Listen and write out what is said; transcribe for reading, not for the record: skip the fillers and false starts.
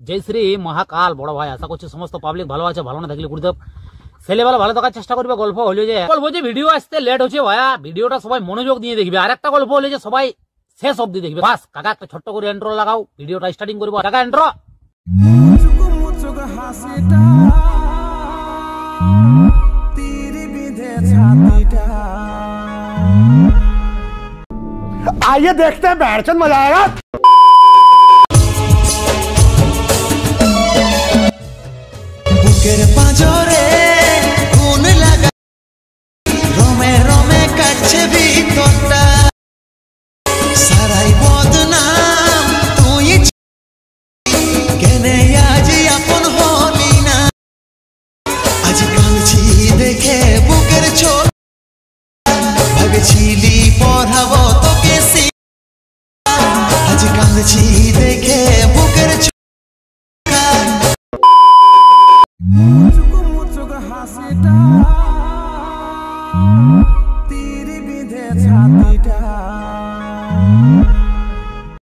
জয় শ্রী মহাকাল বড় ভাই। আশা করছি সমস্ত পাবলিক ভালো আছে, ভালো না থাকলে গুরুদেব ছেলেবেলা ভালো থাকার চেষ্টা করবে। গল্প হলো যে ভিডিও আসতে লেট হচ্ছে ভাইয়া, ভিডিওটা সবাই মনোযোগ দিয়ে দেখবে। আর একটা গল্প হলো যে সবাই শেষ অব্দি দেখবে। বাস কাকা একটা ছোট্ট করে ইন্ট্রো লাগাও, ভিডিওটা স্টার্টিং করবো। কাকা ইন্ট্রো। आइए देखते हैं बैठचंद मजा आएगा। বুকের পাঁজরে কোন লাগা রমে রমে কাটছে ভিতরটা সারাই বদনাম তুই কেনে